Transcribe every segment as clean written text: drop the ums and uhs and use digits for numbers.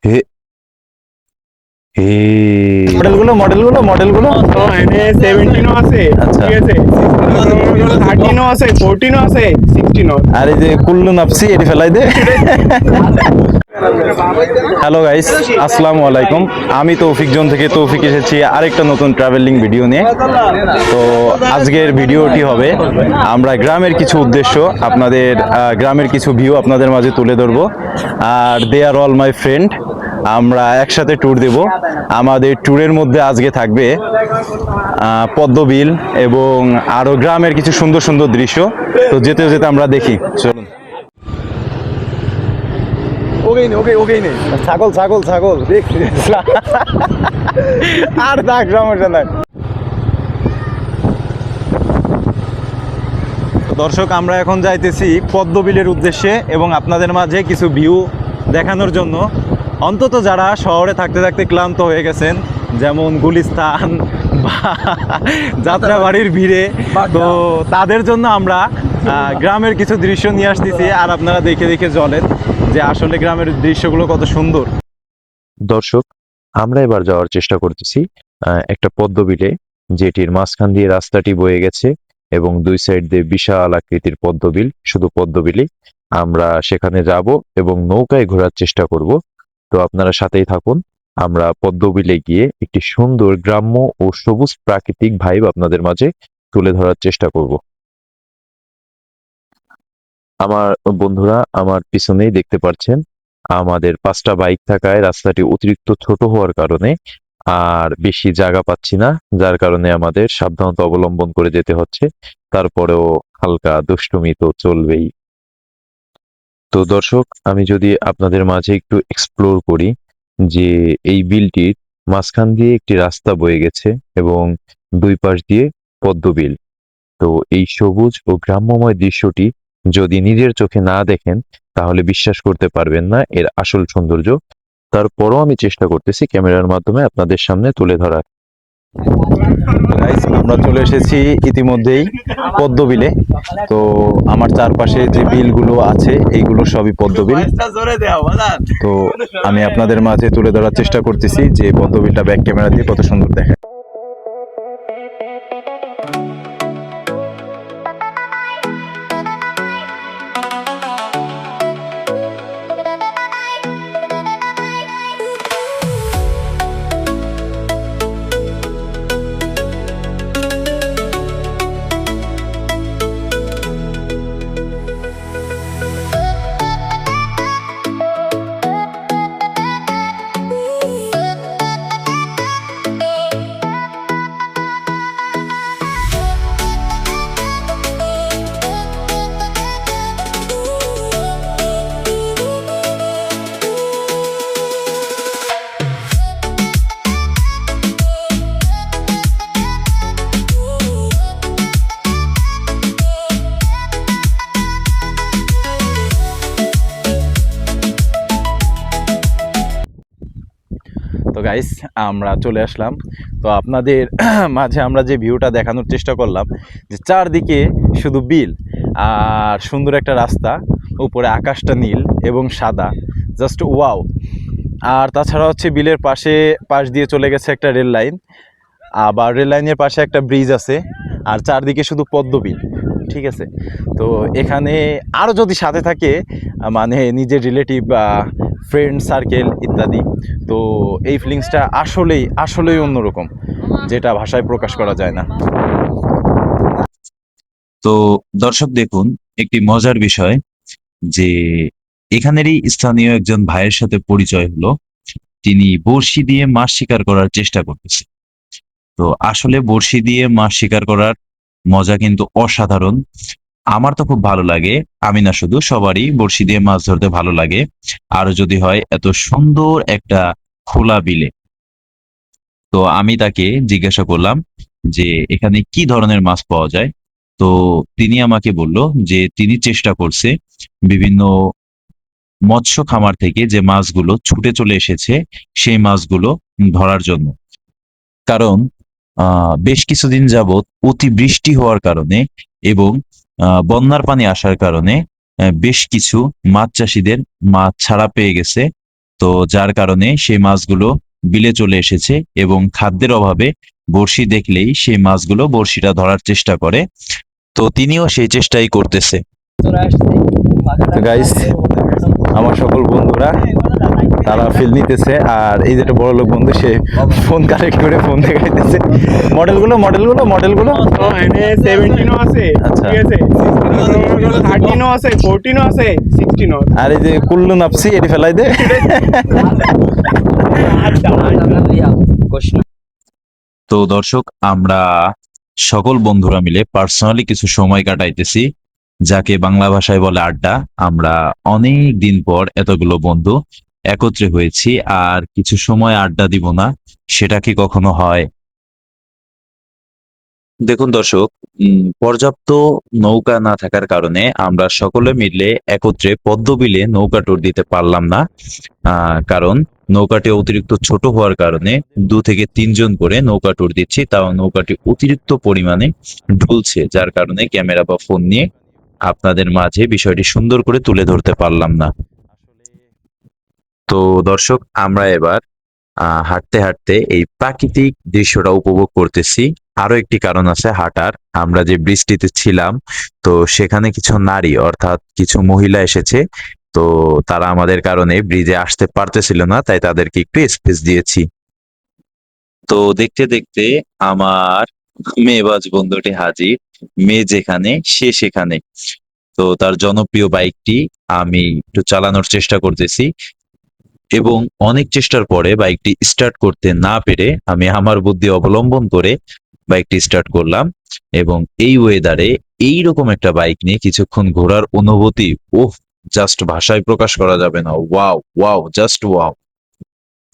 হে হে মডেলগুলো তো এনে 17ও আছে, আচ্ছা। ঠিক আছে, 13ও আছে, 14ও আছে, 16ও। আর এই যে কুল্লু নাপসি এটি ফেলাই দে। হ্যালো গাইস, আসসালামু আলাইকুম। আমি তৌফিক জোন থেকে তৌফিক এসেছি আরেকটা নতুন ট্রাভেলিং ভিডিও নিয়ে। তো আজকের ভিডিওটি হবে আমরা গ্রামের কিছু উদ্দেশ্য, আপনাদের গ্রামের কিছু ভিউ আপনাদের মাঝে তুলে ধরবো। আর দে আর অল মাই ফ্রেন্ড, আমরা একসাথে ট্যুর দেব। আমাদের ট্যুরের মধ্যে আজকে থাকবে পদ্মবিল এবং আরো গ্রামের কিছু সুন্দর সুন্দর দৃশ্য। তো যেতে যেতে আমরা দেখি, চলুন। ওকেই নেই ছাগল ছাগল ছাগল দেখছি আর দেখ সমস্যা নাই। দর্শক, আমরা এখন যাইতেছি পদ্মবিলের উদ্দেশ্যে এবং আপনাদের মাঝে কিছু ভিউ দেখানোর জন্য। অন্তত যারা শহরে থাকতে থাকতে ক্লান্ত হয়ে গেছেন, যেমন গুলিস্তান বা যাত্রাবাড়ির ভিড়ে, তো তাদের জন্য আমরা গ্রামের কিছু দৃশ্য নিয়ে আসতেছি। আর আপনারা দেখে দেখে চলেন যে আসলে গ্রামের দৃশ্যগুলো কত সুন্দর। দর্শক, আমরা এবার যাওয়ার চেষ্টা করতেছি একটা পদ্মবিলে, যেটির মাঝখান দিয়ে রাস্তাটি বয়ে গেছে এবং দুই সাইড দিয়ে বিশাল আকৃতির পদ্মবিল। শুধু পদ্মবিলই আমরা সেখানে যাব এবং নৌকায় ঘোরার চেষ্টা করব। তো আপনারা সাথেই থাকুন। আমরা পদ্মবিলে গিয়ে একটি সুন্দর গ্রাম্য ও সবুজ প্রাকৃতিক ভাইব আপনাদের মাঝে তুলে ধরার চেষ্টা করব। আমার বন্ধুরা আমার পিছনেই দেখতে পাচ্ছেন, আমাদের 5টা বাইক থাকায় রাস্তাটি অতিরিক্ত ছোট হওয়ার কারণে আর বেশি জায়গা পাচ্ছি না, যার কারণে আমাদের সাবধানতা অবলম্বন করে যেতে হচ্ছে। তারপরেও হালকা দুষ্টুমি তো চলবেই। তো দর্শক, আমি যদি আপনাদের মাঝে একটু এক্সপ্লোর করি যে এই বিলটির মাঝখান দিয়ে একটি রাস্তা বয়ে গেছে এবং দুই পাশ দিয়ে পদ্মবিল। তো এই সবুজ ও গ্রাম্যময় দৃশ্যটি যদি নিজের চোখে না দেখেন তাহলে বিশ্বাস করতে পারবেন না এর আসল সৌন্দর্য। তারপরও আমি চেষ্টা করতেছি ক্যামেরার মাধ্যমে আপনাদের সামনে তুলে ধরার। গাইস, আমরা চলে এসেছি ইতিমধ্যেই পদ্মবিলে। তো আমার চারপাশে যে বিলগুলো আছে এইগুলো সবই পদ্মবিল। তো আমি আপনাদের মাঝে তুলে ধরার চেষ্টা করতেছি যে পদ্মবিলটা ব্যাক ক্যামেরা দিয়ে কত সুন্দর দেখে। তো গাইস, আমরা চলে আসলাম। তো আপনাদের মাঝে আমরা যে ভিউটা দেখানোর চেষ্টা করলাম, যে চারদিকে শুধু বিল আর সুন্দর একটা রাস্তা, উপরে আকাশটা নীল এবং সাদা, জাস্ট ওয়াও। আর তাছাড়া হচ্ছে বিলের পাশ দিয়ে চলে গেছে একটা রেল লাইন, আবার রেল লাইনের পাশে একটা ব্রিজ আছে, আর চারদিকে শুধু পদ্মবিল। ঠিক আছে, তো এখানে আরও যদি সাথে থাকে মানে নিজের রিলেটিভ বা ফ্রেন্ড সার্কেল ইত্যাদি, তো এই ফিলিংসটা আসলেই অন্যরকম, যেটা ভাষায় প্রকাশ করা যায় না। তো দর্শক দেখুন, একটি মজার বিষয় যে এখানেরই স্থানীয় একজন ভাইয়ের সাথে পরিচয় হলো। তিনি বড়শি দিয়ে মাছ শিকার করার চেষ্টা করতেছে। তো আসলে বড়শি দিয়ে মাছ শিকার করার মজা কিন্তু অসাধারণ। আমার তো খুব ভালো লাগে, আমি না শুধু, সবারই বড়শি দিয়ে মাছ ধরতে ভালো লাগে, আরো যদি হয় এত সুন্দর একটা খোলা বিলে। তো আমি তাকে জিজ্ঞাসা করলাম যে এখানে কি ধরনের মাছ পাওয়া যায়। তো তিনি আমাকে বলল যে তিনি চেষ্টা করছে বিভিন্ন মৎস্য খামার থেকে যে মাছগুলো ছুটে চলে এসেছে সেই মাছগুলো ধরার জন্য। কারণ বেশ কিছুদিন যাবৎ অতিবৃষ্টি হওয়ার কারণে এবং বন্যার পানি আসার কারণে বেশ কিছু মাছ চাষিদের মাছ ছাড়া পেয়ে গেছে তো যার কারণে সেই মাছগুলো বিলে চলে এসেছে এবং খাদ্যের অভাবে বড়শি দেখলেই সেই মাছগুলো বড়শিটা ধরার চেষ্টা করে। তো তিনিও সেই চেষ্টাই করতেছে। তো গাইস, আমার সকল বন্ধুরা তারা ফিল নিতেছে, আর এই যেটা বড় লোক বন্ধু সে ফোন কালেক্ট করে ফোন দেখাইতেছে। মডেলগুলো তো এনে 17 আছে, আচ্ছা। ঠিক আছে, 13 আছে, 14 আছে, 16 আছে। আর এই যে কুল্লু নাপসি এটি ফেলাই দে। তো দর্শক, আমরা সকল বন্ধুরা মিলে পার্সোনালি কিছু সময় কাটাইতেছি, যাকে বাংলা ভাষায় বলে আড্ডা। আমরা অনেক দিন পর এতগুলো বন্ধু একত্রে হয়েছি, আর কিছু সময় আড্ডা দিব না, সেটা কি কখনো হয়? দেখুন দর্শক, পর্যাপ্ত নৌকা না থাকার কারণে আমরা সকলে মিলে একত্রে পদ্মবিলে নৌকা ট্যুর দিতে পারলাম না। কারণ নৌকাটি অতিরিক্ত ছোট হওয়ার কারণে 2 থেকে 3 জন করে নৌকা ট্যুর দিচ্ছি, তাও নৌকাটি অতিরিক্ত পরিমাণে ঢুলছে, যার কারণে ক্যামেরা বা ফোন নিয়ে আপনাদের মাঝে বিষয়টি সুন্দর করে তুলে ধরতে পারলাম না। তো দর্শক, আমরা এবার হাঁটতে হাঁটতে এই প্রাকৃতিক দৃশ্যটা উপভোগ করতেছি। আরো একটি কারণ আছে হাঁটার, আমরা যে ব্রিজটিতে ছিলাম, তো সেখানে কিছু নারী অর্থাৎ কিছু মহিলা এসেছে। তো তারা আমাদের কারণে ব্রিজে আসতে পারতেছিল না, তাই তাদেরকে একটু স্পেস দিয়েছি। তো দেখতে দেখতে আমার মেয়েবাজ বন্ধুটি হাজির। মেয়ে যেখানে সে সেখানে। তো তার জনপ্রিয় বাইকটি আমি একটু চালানোর চেষ্টা করতেছি, এবং অনেক চেষ্টার পরে বাইকটি স্টার্ট করতে না পেরে আমি আমার বুদ্ধি অবলম্বন করে বাইকটি স্টার্ট করলাম। এবং এই ওয়েদারে এইরকম একটা বাইক নিয়ে কিছুক্ষণ ঘোরার অনুভূতি, ওহ, জাস্ট ভাষায় প্রকাশ করা যাবে না। Wow wow, just wow.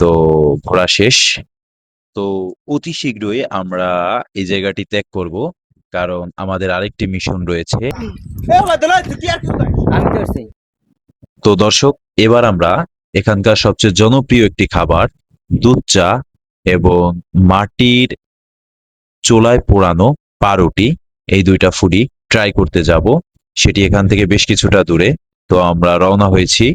তো ঘোরা শেষ। তো অতি শীঘ্রই আমরা এই জায়গাটি ত্যাগ করব, কারণ আমাদের আরেকটি মিশন রয়েছে। তো দর্শক, এবার আমরা এখানকার সবচেয়ে জনপ্রিয় একটি খাবার দুধ চা এবং মাটির চুলায় পোড়ানো পাউরুটি, এই দুইটা ফুডই ট্রাই করতে যাব। সেটি এখান থেকে বেশ কিছুটা দূরে। তো আমরা রওনা হয়েছি।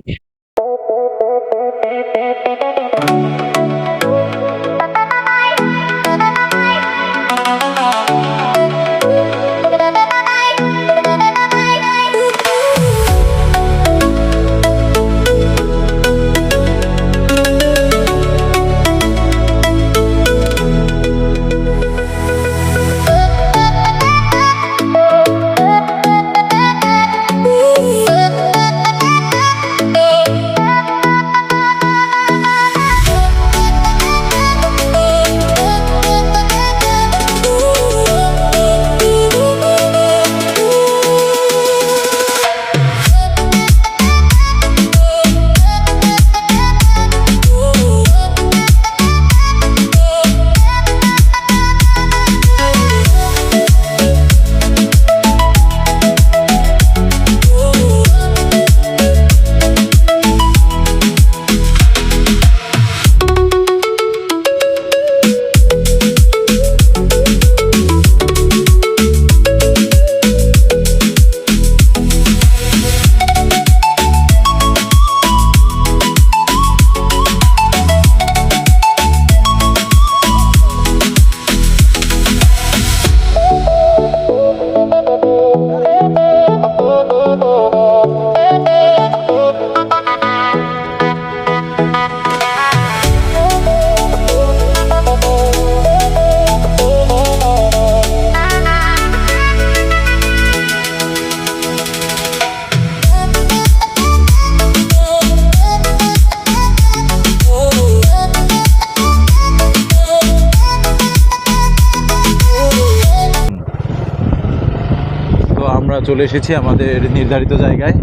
তো আমরা চলে এসেছি আমাদের নির্ধারিত জায়গায়,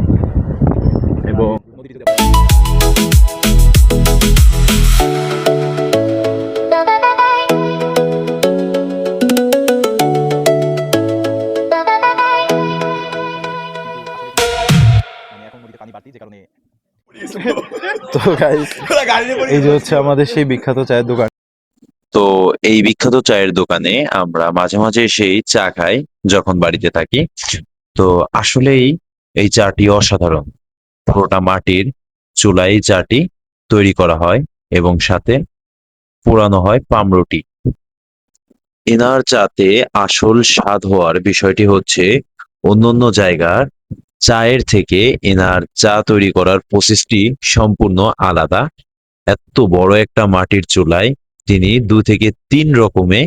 এবং তো গাইস, এই যে হচ্ছে আমাদের সেই বিখ্যাত চায়ের দোকান। তো এই বিখ্যাত চায়ের দোকানে আমরা মাঝে মাঝে সেই চা খাই যখন বাড়িতে থাকি। তো আসলেই এই চাটি অসাধারণ। পুরোটা মাটির চুলায় এই চাটি তৈরি করা হয় এবং সাথে পোড়ানো হয় পামরুটি। এনার চাতে আসল স্বাদ হওয়ার বিষয়টি হচ্ছে অন্যান্য জায়গার চায়ের থেকে এনার চা তৈরি করার প্রসেসটি সম্পূর্ণ আলাদা। এত বড় একটা মাটির চুলায় তিনি 2 থেকে 3 রকমে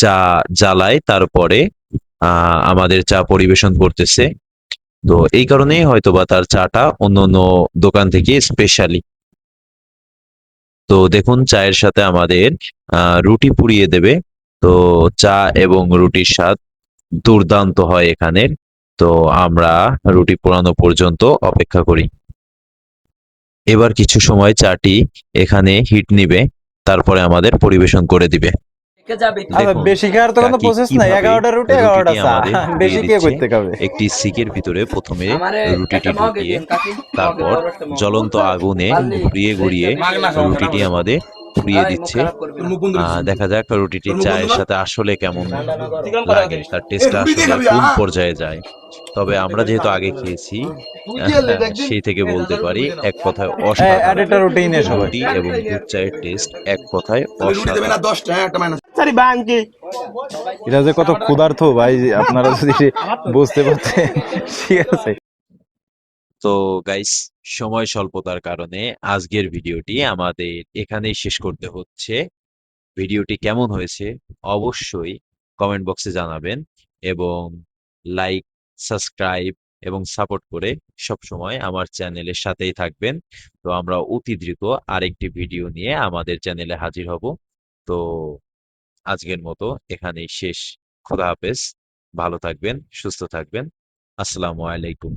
চা জ্বালায়, তারপরে আমাদের চা পরিবেশন করতেছে। তো এই কারণেই হয়তোবা তার চাটা অন্যান্য দোকান থেকে স্পেশালি। তো দেখুন চায়ের সাথে আমাদের রুটি পুড়িয়ে দেবে। তো চা এবং রুটির স্বাদ দুর্দান্ত হয় এখানের। তো আমরা রুটি পোড়ানো পর্যন্ত অপেক্ষা করি। এবার কিছু সময় চাটি এখানে হিট নিবে, তারপরে আমাদের পরিবেশন করে দিবে। আচ্ছা, দেখুন বেশি খাওয়ার তো কোনো কাকি প্রসেস নাই, কিভাবে 11টা রুটি 11টা রুটিটি চা, আমাদের বেশি দিয়ে কে দিচ্ছে। করতে খাবে? একটি সিকের ভিতরে প্রথমে রুটিটি একটা মগ ঢুকিয়ে দিন কাকি, তারপর জ্বলন্ত আগুনে ঘুরিয়ে ঘুরিয়ে রুটিটি আমাদের পুড়িয়ে দিচ্ছে। দেখা যাক রুটিটি চায়ের সাথে আসলে কেমন লাগে, তার টেস্টটা আসলে কোন পর্যায়ে যায়। তবে আমরা যেহেতু আগে খেয়েছি, সেই থেকে বলতে পারি এক কথায় অসাধারণ। একটা রুটি নিয়ে সবাই। রুটি এবং দুধ চায়ের টেস্ট এক কথায় অসাধারণ। সরি বাঙ্কি এটা যে কত ক্ষুধার্ত ভাই, আপনারা যদি বুঝতে পারতেন। ঠিক আছে। তো গাইস, সময় স্বল্পতার কারণে আজকের ভিডিওটি আমাদের এখানেই শেষ করতে হচ্ছে। ভিডিওটি কেমন হয়েছে অবশ্যই কমেন্ট বক্সে জানাবেন এবং লাইক, সাবস্ক্রাইব এবং সাপোর্ট করে সবসময় আমার চ্যানেলের সাথেই থাকবেন। তো আমরা অতি দ্রুত আরেকটি ভিডিও নিয়ে আমাদের চ্যানেলে হাজির হব। তো আজকের মতো এখানেই শেষ। খোদা হাফেজ। ভালো থাকবেন, সুস্থ থাকবেন। আসসালামু আলাইকুম।